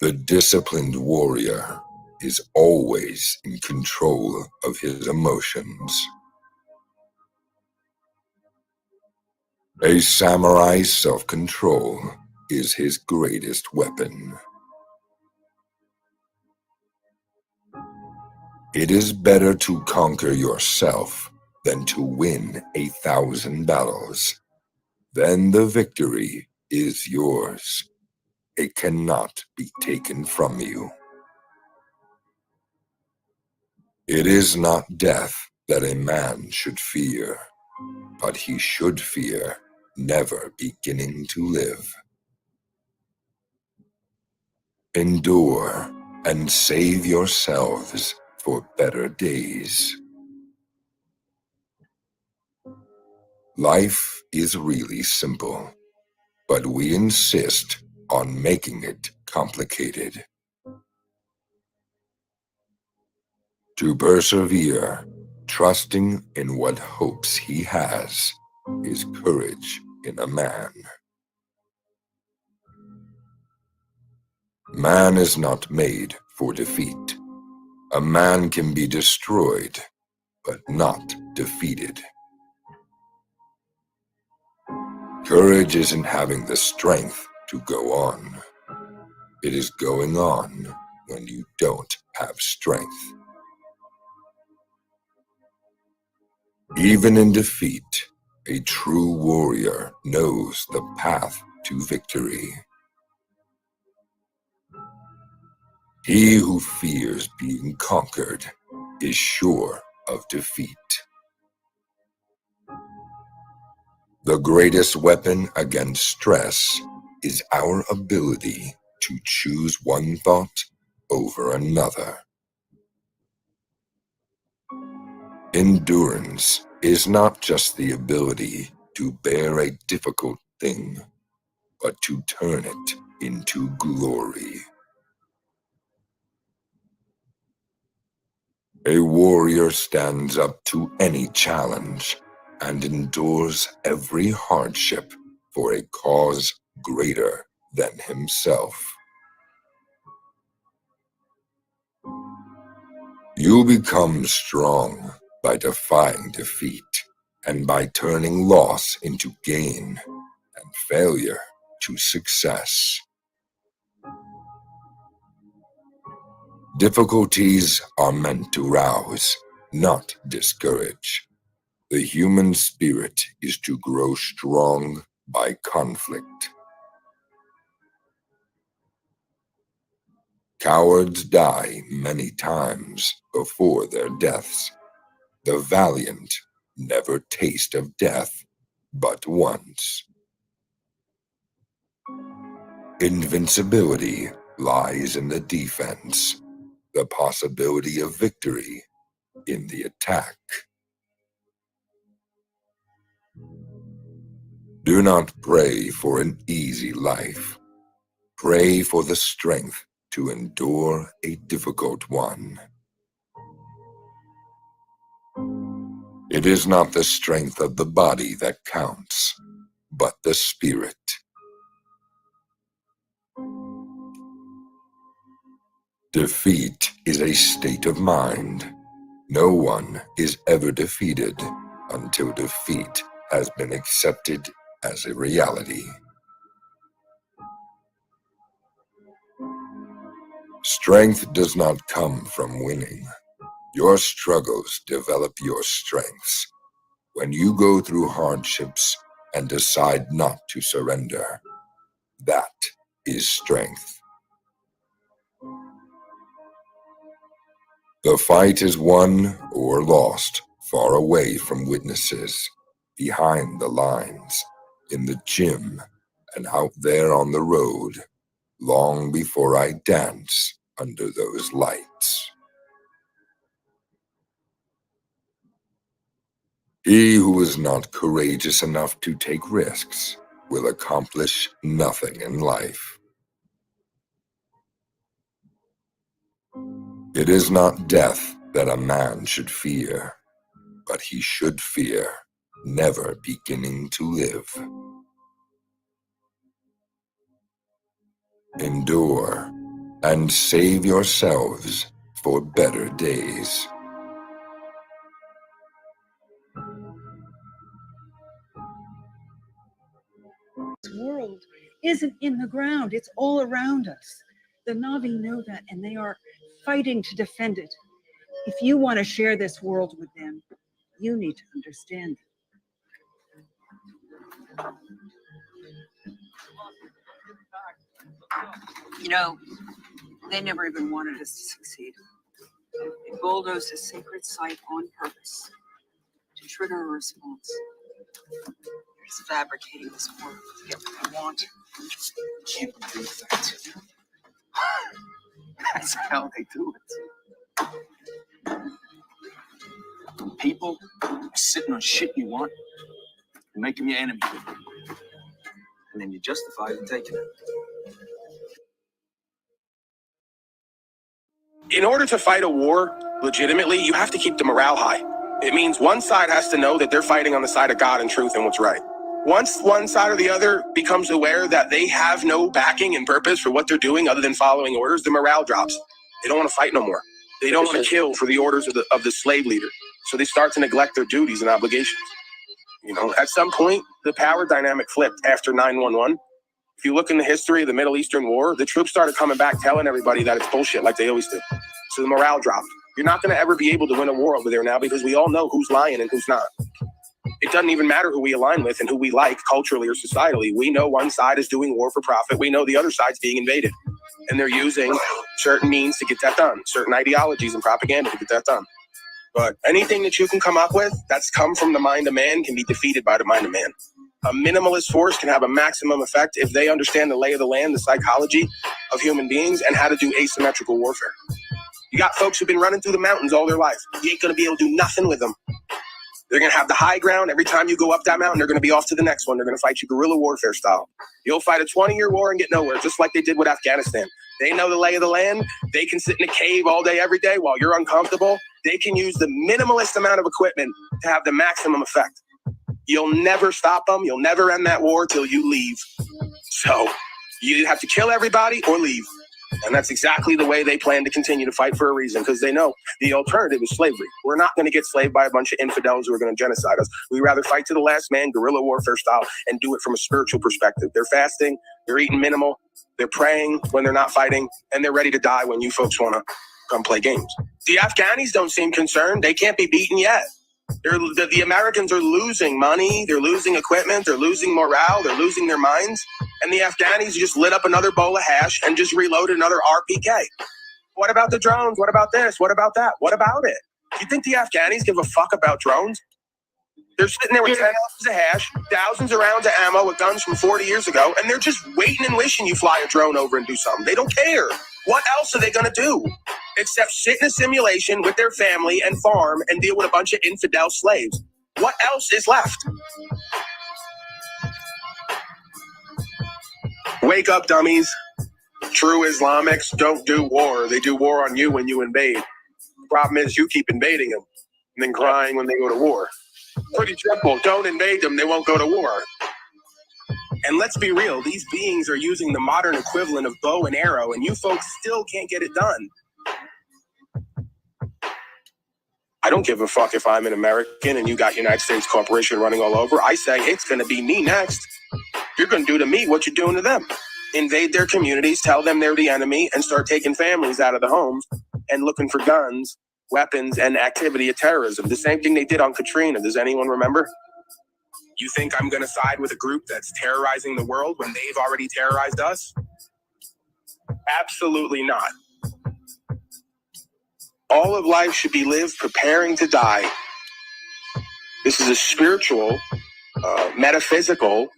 The disciplined warrior is always in control of his emotions. A samurai's self-control is his greatest weapon. It is better to conquer yourself than to win 1,000 battles. Then the victory is yours. It cannot be taken from you. It is not death that a man should fear, but he should fear never beginning to live. Endure and save yourselves for better days. Life is really simple, but we insist on making it complicated. To persevere, trusting in what hopes he has, is courage in a man. Man is not made for defeat. A man can be destroyed, but not defeated. Courage isn't having the strength to go on. It is going on when you don't have strength. Even in defeat, a true warrior knows the path to victory. He who fears being conquered is sure of defeat. The greatest weapon against stress is our ability to choose one thought over another. Endurance is not just the ability to bear a difficult thing, but to turn it into glory. A warrior stands up to any challenge and endures every hardship for a cause greater than himself. You become strong by defying defeat and by turning loss into gain and failure to success. Difficulties are meant to rouse, not discourage. The human spirit is to grow strong by conflict. Cowards die many times before their deaths. The valiant never taste of death but once. Invincibility lies in the defense, the possibility of victory in the attack. Do not pray for an easy life. Pray for the strength to endure a difficult one. It is not the strength of the body that counts, but the spirit. Defeat is a state of mind. No one is ever defeated until defeat has been accepted as a reality. Strength does not come from winning. Your struggles develop your strengths. When you go through hardships and decide not to surrender, that is strength. The fight is won or lost far away from witnesses, behind the lines, in the gym, and out there on the road, long before I dance under those lights. He who is not courageous enough to take risks will accomplish nothing in life. It is not death that a man should fear, but he should fear never beginning to live. Endure and save yourselves for better days. This world isn't in the ground, it's all around us. The Na'vi know that, and they are fighting to defend it. If you want to share this world with them, you need to understand. You know, they never even wanted us to succeed. They bulldozed a sacred site on purpose to trigger a response. They're just fabricating this world to get what they want. Can't believe that. That's how they do it. People are sitting on shit you want and make them your enemy. And then you justify them taking it. In order to fight a war legitimately, you have to keep the morale high. It means one side has to know that they're fighting on the side of God and truth and what's right. Once one side or the other becomes aware that they have no backing and purpose for what they're doing other than following orders, the morale drops. They don't want to fight no more. They don't want to kill for the orders of the slave leader. So they start to neglect their duties and obligations. You know, at some point, the power dynamic flipped after 9/11. If you look in the history of the Middle Eastern War, the troops started coming back telling everybody that it's bullshit like they always do. So the morale dropped. You're not going to ever be able to win a war over there now because we all know who's lying and who's not. It doesn't even matter who we align with and who we like culturally or societally. We know one side is doing war for profit. We know the other side's being invaded. And they're using certain means to get that done, certain ideologies and propaganda to get that done. But anything that you can come up with that's come from the mind of man can be defeated by the mind of man. A minimalist force can have a maximum effect if they understand the lay of the land, the psychology of human beings, and how to do asymmetrical warfare. You got folks who've been running through the mountains all their life. You ain't going to be able to do nothing with them. They're going to have the high ground. Every time you go up that mountain, they're going to be off to the next one. They're going to fight you guerrilla warfare style. You'll fight a 20-year war and get nowhere, just like they did with Afghanistan. They know the lay of the land. They can sit in a cave all day, every day while you're uncomfortable. They can use the minimalist amount of equipment to have the maximum effect. You'll never stop them. You'll never end that war till you leave. So you have to kill everybody or leave. And that's exactly the way they plan to continue to fight for a reason, because they know the alternative is slavery. We're not going to get slaved by a bunch of infidels who are going to genocide us. We'd rather fight to the last man, guerrilla warfare style, and do it from a spiritual perspective. They're fasting, they're eating minimal, they're praying when they're not fighting, and they're ready to die when you folks want to come play games. The Afghanis don't seem concerned. They can't be beaten yet. The Americans are losing money, they're losing equipment, they're losing morale, they're losing their minds. And the Afghanis just lit up another bowl of hash and just reloaded another RPK. What about the drones? What about this? What about that? What about it? You think the Afghanis give a fuck about drones? They're sitting there with 10 ounces of hash, thousands of rounds of ammo with guns from 40 years ago, and they're just waiting and wishing you fly a drone over and do something. They don't care. What else are they going to do except sit in a simulation with their family and farm and deal with a bunch of infidel slaves? What else is left? Wake up, dummies. True Islamics don't do war. They do war on you when you invade. The problem is you keep invading them and then crying when they go to war. Pretty simple. Don't invade them. They won't go to war. And let's be real. These beings are using the modern equivalent of bow and arrow, and you folks still can't get it done. I don't give a fuck if I'm an American and you got United States Corporation running all over. I say it's going to be me next. You're going to do to me what you're doing to them. Invade their communities, tell them they're the enemy, and start taking families out of the homes and looking for guns, weapons, and activity of terrorism. The same thing they did on Katrina. Does anyone remember? You think I'm going to side with a group that's terrorizing the world when they've already terrorized us? Absolutely not. All of life should be lived preparing to die. This is a spiritual, metaphysical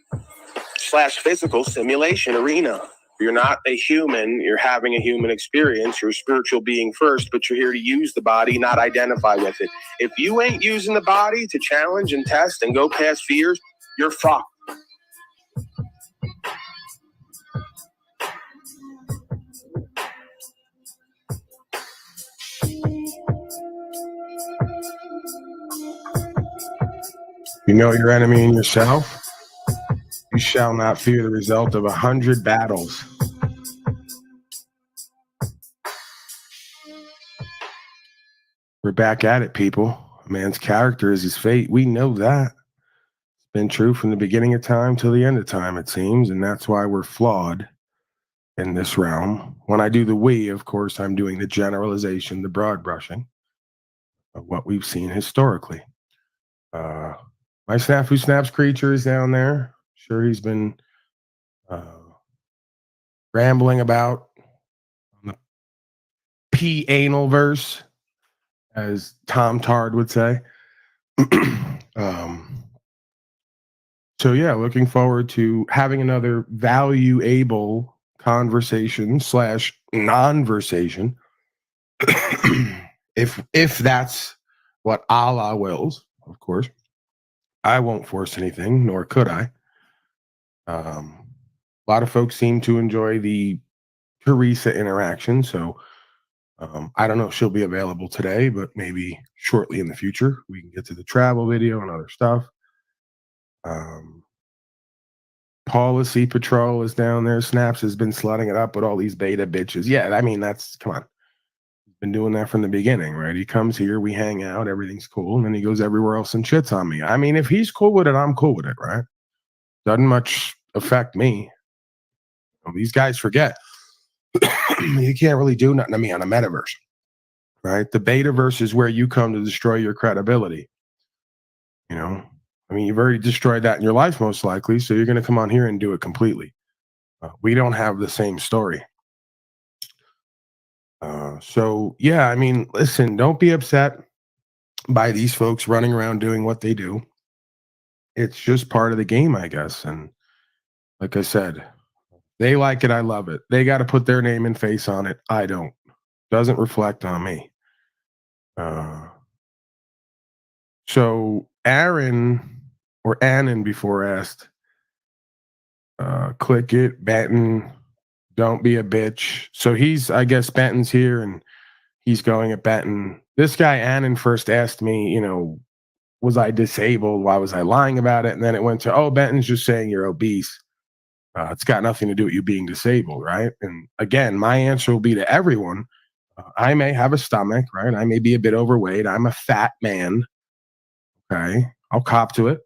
/ physical simulation arena. You're not a human. You're having a human experience. You're a spiritual being first, but you're here to use the body, not identify with it. If you ain't using the body to challenge and test and go past fears, you're fucked. You know your enemy in yourself? You shall not fear the result of 100 battles. We're back at it, people. A man's character is his fate. We know that. It's been true from the beginning of time till the end of time, it seems, and that's why we're flawed in this realm. When I do the we, of course, I'm doing the generalization, the broad brushing of what we've seen historically. My Snafu Snaps creature is down there. Sure, he's been rambling about on the P-anal verse, as Tom Tard would say. So yeah, looking forward to having another valuable conversation / non-versation. if that's what Allah wills, of course. I won't force anything, nor could I. A lot of folks seem to enjoy the Teresa interaction, so I don't know if she'll be available today, but maybe shortly in the future we can get to the travel video and other stuff. Policy Patrol is down there. Snaps has been slutting it up with all these beta bitches. Yeah, I mean, that's, come on. He's been doing that from the beginning, right? He comes here, we hang out, everything's cool, and then he goes everywhere else and shits on me. I mean, if he's cool with it, I'm cool with it, right? Doesn't much affect me. These guys forget. You can't really do nothing to me on a metaverse, right? The betaverse is where you come to destroy your credibility. You know, I mean, you've already destroyed that in your life, most likely. So you're going to come on here and do it completely. We don't have the same story. So, yeah, I mean, listen, don't be upset by these folks running around doing what they do. It's just part of the game, I guess. And like I said, they like it. I love it. They got to put their name and face on it. I don't. Doesn't reflect on me. So Aaron or Annan before asked, click it, Benton, don't be a bitch. So he's, I guess Benton's here and he's going at Benton. This guy Annan first asked me, you know, was I disabled? Why was I lying about it? And then it went to, oh, Benton's just saying you're obese. It's got nothing to do with you being disabled, right? And again, my answer will be to everyone. I may have a stomach, right? I may be a bit overweight. I'm a fat man. Okay. I'll cop to it.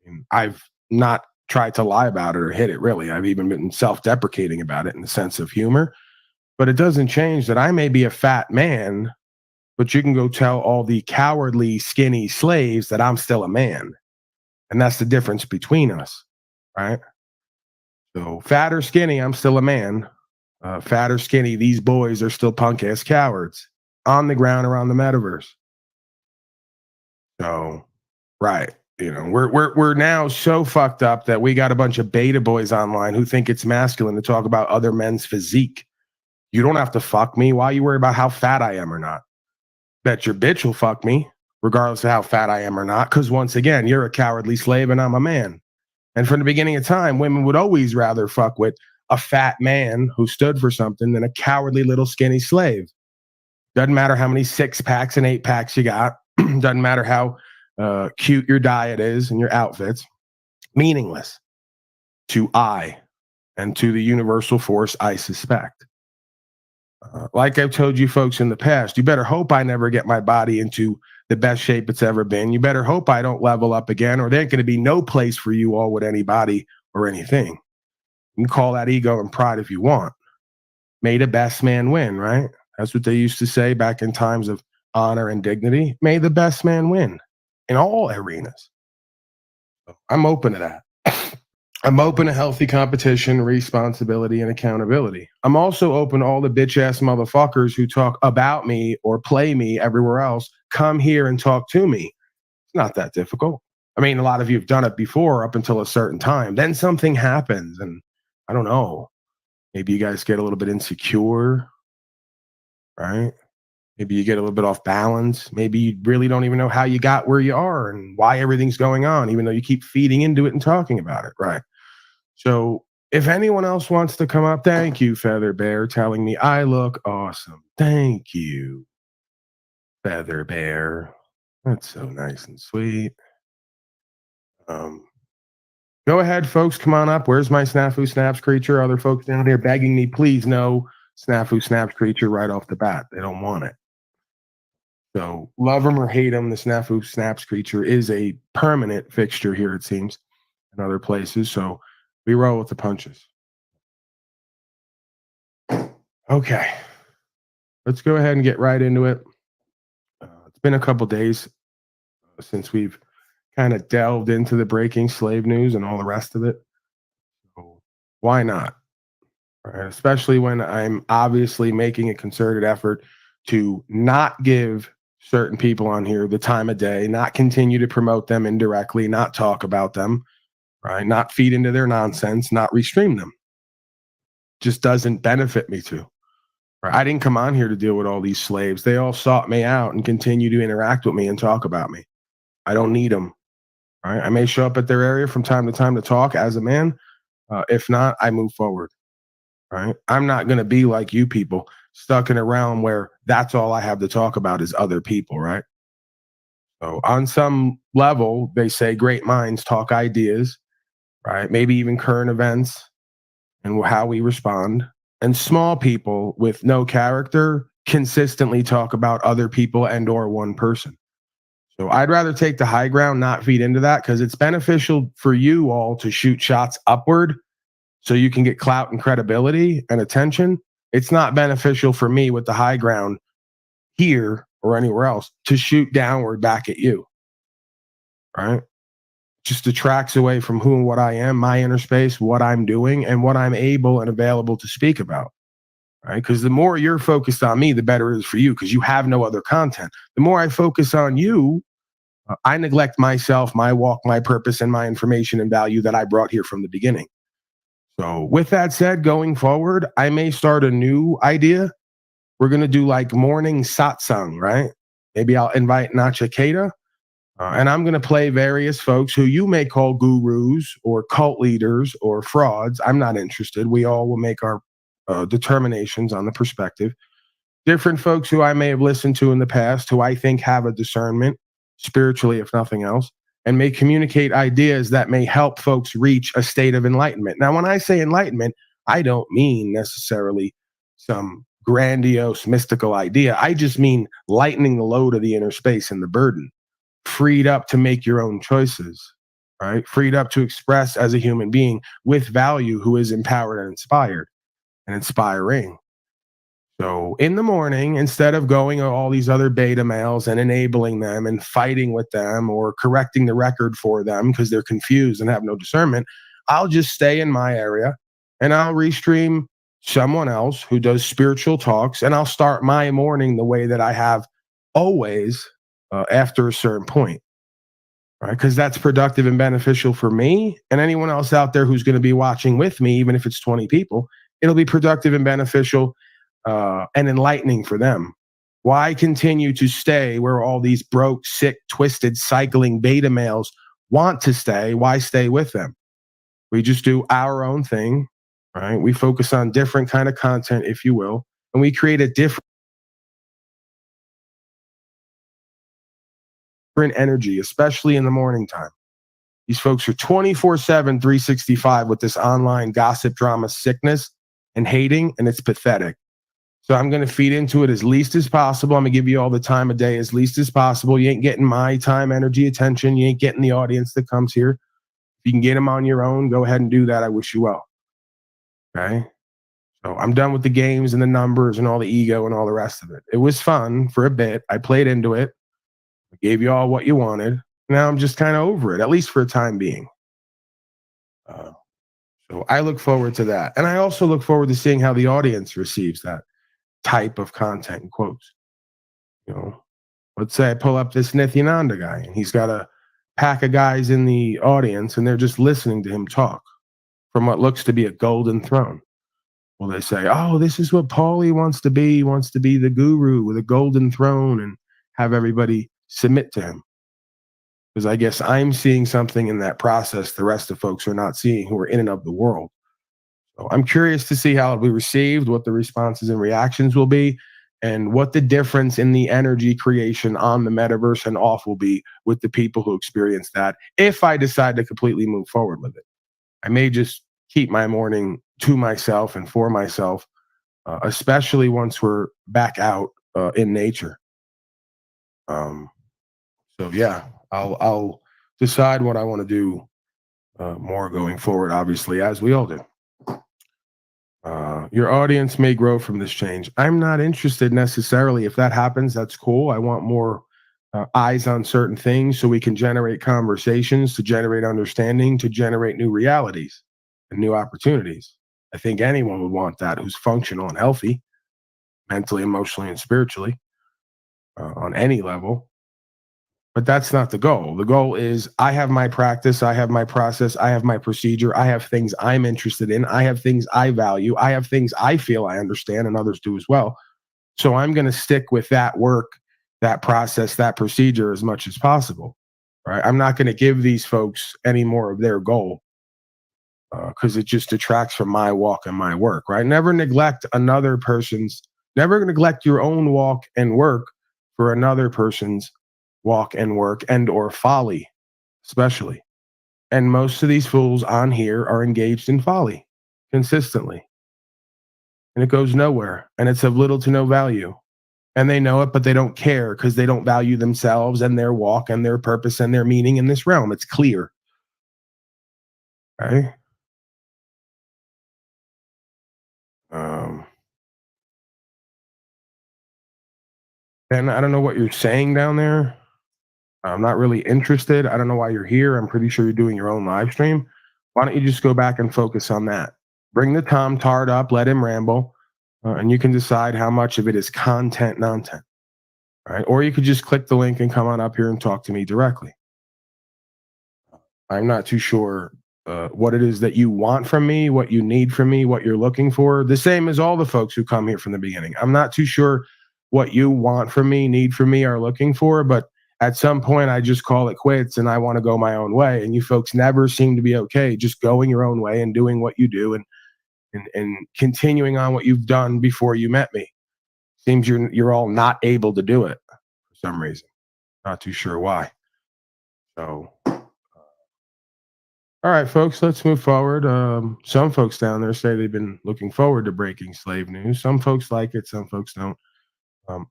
And I've not tried to lie about it or hid it, really. I've even been self-deprecating about it in the sense of humor. But it doesn't change that I may be a fat man, but you can go tell all the cowardly, skinny slaves that I'm still a man. And that's the difference between us, right? So fat or skinny, I'm still a man. Fat or skinny, these boys are still punk-ass cowards on the ground around the metaverse. So, right. You know, we're now so fucked up that we got a bunch of beta boys online who think it's masculine to talk about other men's physique. You don't have to fuck me. Why you worry about how fat I am or not? Bet your bitch will fuck me, regardless of how fat I am or not. Because once again, you're a cowardly slave and I'm a man. And from the beginning of time, women would always rather fuck with a fat man who stood for something than a cowardly little skinny slave. Doesn't matter how many 6-packs and 8-packs you got. Doesn't matter how cute your diet is and your outfits. Meaningless to I and to the universal force I suspect. Like I've told you folks in the past, you better hope I never get my body into the best shape it's ever been. You better hope I don't level up again, or there ain't going to be no place for you all with anybody or anything. You can call that ego and pride if you want. May the best man win, right? That's what they used to say back in times of honor and dignity. May the best man win in all arenas. So I'm open to that. I'm open to healthy competition, responsibility, and accountability. I'm also open to all the bitch-ass motherfuckers who talk about me or play me everywhere else. Come here and talk to me. It's not that difficult. I mean, a lot of you have done it before up until a certain time. Then something happens, and I don't know. Maybe you guys get a little bit insecure, right? Maybe you get a little bit off balance. Maybe you really don't even know how you got where you are and why everything's going on, even though you keep feeding into it and talking about it, right? So if anyone else wants to come up, thank you, Feather Bear, telling me I look awesome. Thank you, Feather Bear. That's so nice and sweet. Go ahead, folks. Come on up. Where's my Snafu Snaps creature? Other folks down here begging me, please no Snafu Snaps creature right off the bat. They don't want it. So love him or hate him, the Snafu Snaps creature is a permanent fixture here, it seems, in other places. So we roll with the punches. Okay. Let's go ahead and get right into it. It's been a couple days since we've kind of delved into the breaking slave news and all the rest of it. So why not? Right? Especially when I'm obviously making a concerted effort to not give certain people on here the time of day, not continue to promote them indirectly, not talk about them, right? Not feed into their nonsense, not restream them. Just doesn't benefit me to. Right? I didn't come on here to deal with all these slaves. They all sought me out and continue to interact with me and talk about me. I don't need them. Right? I may show up at their area from time to talk as a man. If not, I move forward. Right? I'm not going to be like you people stuck in a realm where that's all I have to talk about is other people. Right? So on some level, they say great minds talk ideas. Right? Maybe even current events and how we respond. And small people with no character consistently talk about other people and or one person. So I'd rather take the high ground, not feed into that, because it's beneficial for you all to shoot shots upward so you can get clout and credibility and attention. It's not beneficial for me with the high ground here or anywhere else to shoot downward back at you. Right? Just detracts away from who and what I am, my inner space, what I'm doing, and what I'm able and available to speak about. Right? Because the more you're focused on me, the better it is for you because you have no other content. The more I focus on you, I neglect myself, my walk, my purpose, and my information and value that I brought here from the beginning. So, with that said, going forward, I may start a new idea. We're going to do like morning satsang, right? Maybe I'll invite Nachiketa, and I'm going to play various folks who you may call gurus or cult leaders or frauds. I'm not interested. We all will make our determinations on the perspective. Different folks who I may have listened to in the past who I think have a discernment, spiritually, if nothing else, and may communicate ideas that may help folks reach a state of enlightenment. Now, when I say enlightenment, I don't mean necessarily some grandiose mystical idea. I just mean lightening the load of the inner space and the burden, freed up to make your own choices, right? Freed up to express as a human being with value who is empowered and inspired and inspiring. So in the morning, instead of going to all these other beta males and enabling them and fighting with them or correcting the record for them because they're confused and have no discernment, I'll just stay in my area and I'll restream someone else who does spiritual talks and I'll start my morning the way that I have always after a certain point. Right? Because that's productive and beneficial for me and anyone else out there who's going to be watching with me, even if it's 20 people, it'll be productive and beneficial and enlightening for them. Why continue to stay where all these broke, sick, twisted, cycling beta males want to stay? Why stay with them? We just do our own thing, right? We focus on different kind of content, if you will, and we create a different energy, especially in the morning time. These folks are 24/7, 365 with this online gossip drama sickness and hating, and it's pathetic. So I'm going to feed into it as least as possible. I'm going to give you all the time of day as least as possible. You ain't getting my time, energy, attention. You ain't getting the audience that comes here. If you can get them on your own, go ahead and do that. I wish you well. Okay. So I'm done with the games and the numbers and all the ego and all the rest of it. It was fun for a bit. I played into it. I gave you all what you wanted. Now I'm just kind of over it, at least for a time being. So I look forward to that. And I also look forward to seeing how the audience receives that type of content and quotes. You know, let's say I pull up this Nithyananda guy and he's got a pack of guys in the audience and they're just listening to him talk from what looks to be a golden throne. Well, they say, oh, this is what Paulie wants to be. He wants to be the guru with a golden throne and have everybody submit to him. Because I guess I'm seeing something in that process the rest of folks are not seeing who are in and of the world. So I'm curious to see how it'll be received, what the responses and reactions will be, and what the difference in the energy creation on the metaverse and off will be with the people who experience that if I decide to completely move forward with it. I may just keep my morning to myself and for myself, especially once we're back out in nature. So yeah, I'll decide what I want to do more going forward, obviously, as we all do. Your audience may grow from this change. I'm not interested necessarily. If that happens, that's cool. I want more eyes on certain things so we can generate conversations, to generate understanding, to generate new realities and new opportunities. I think anyone would want that who's functional and healthy, mentally, emotionally, and spiritually, on any level. But that's not the goal. The goal is I have my practice, I have my process, I have my procedure, I have things I'm interested in, I have things I value, I have things I feel I understand, and others do as well. So I'm going to stick with that work, that process, that procedure as much as possible. Right? I'm not going to give these folks any more of their goal because it just detracts from my walk and my work. Right? Never neglect another person's. Never neglect your own walk and work for another person's walk and work and or folly, especially. And most of these fools on here are engaged in folly consistently. And it goes nowhere. And it's of little to no value. And they know it, but they don't care because they don't value themselves and their walk and their purpose and their meaning in this realm. It's clear. Right? And I don't know what you're saying down there. I'm not really interested. I don't know why you're here. I'm pretty sure you're doing your own live stream. Why don't you just go back and focus on that? Bring the Tom Tard up, let him ramble, and you can decide how much of it is content, nontent. Right? Or you could just click the link and come on up here and talk to me directly. I'm not too sure what it is that you want from me, what you need from me, what you're looking for. The same as all the folks who come here from the beginning. I'm not too sure what you want from me, need from me, are looking for, but at some point I just call it quits and I want to go my own way. And you folks never seem to be okay just going your own way and doing what you do and continuing on what you've done before you met me. Seems you're all not able to do it for some reason. Not too sure why. So all right, folks, let's move forward. Some folks down there say they've been looking forward to breaking slave news. Some folks like it, some folks don't.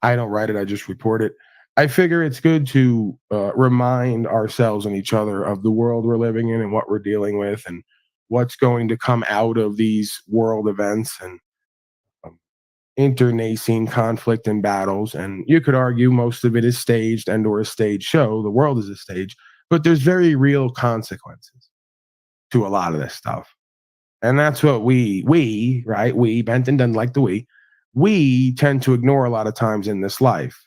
I don't write it, I just report it. I figure it's good to remind ourselves and each other of the world we're living in and what we're dealing with and what's going to come out of these world events and internecine conflict and battles. And you could argue most of it is staged and or a stage show. The world is a stage, but there's very real consequences to a lot of this stuff. And that's what right? Benton doesn't like the we tend to ignore a lot of times in this life.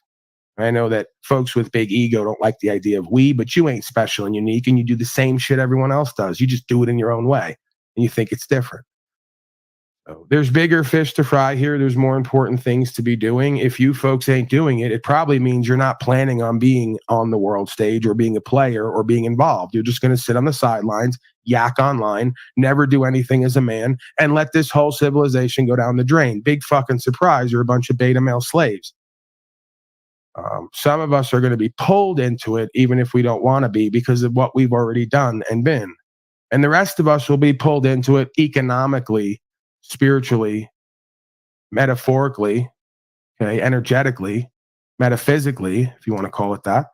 I know that folks with big ego don't like the idea of we, but you ain't special and unique and you do the same shit everyone else does. You just do it in your own way and you think it's different. So there's bigger fish to fry here. There's more important things to be doing. If you folks ain't doing it, it probably means you're not planning on being on the world stage or being a player or being involved. You're just going to sit on the sidelines, yak online, never do anything as a man, and let this whole civilization go down the drain. Big fucking surprise. You're a bunch of beta male slaves. Some of us are going to be pulled into it, even if we don't want to be, because of what we've already done and been. And the rest of us will be pulled into it economically, spiritually, metaphorically, okay, energetically, metaphysically, if you want to call it that,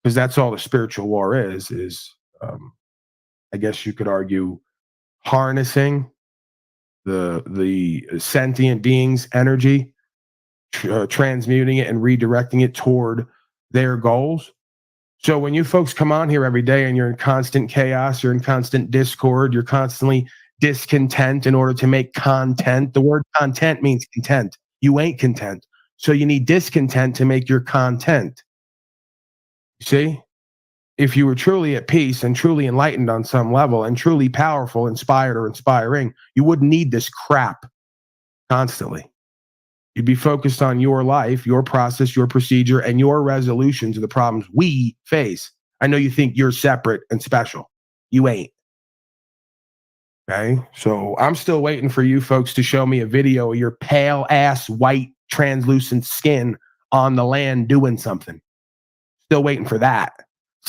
because that's all the spiritual war is I guess you could argue harnessing the sentient being's energy, transmuting it and redirecting it toward their goals. So when you folks come on here every day and you're in constant chaos, you're in constant discord, you're constantly discontent in order to make content. The word content means content. You ain't content. So you need discontent to make your content. You see? If you were truly at peace and truly enlightened on some level and truly powerful, inspired, or inspiring, you wouldn't need this crap constantly. You'd be focused on your life, your process, your procedure, and your resolution to the problems we face. I know you think you're separate and special. You ain't. Okay? So I'm still waiting for you folks to show me a video of your pale ass white translucent skin on the land doing something. Still waiting for that.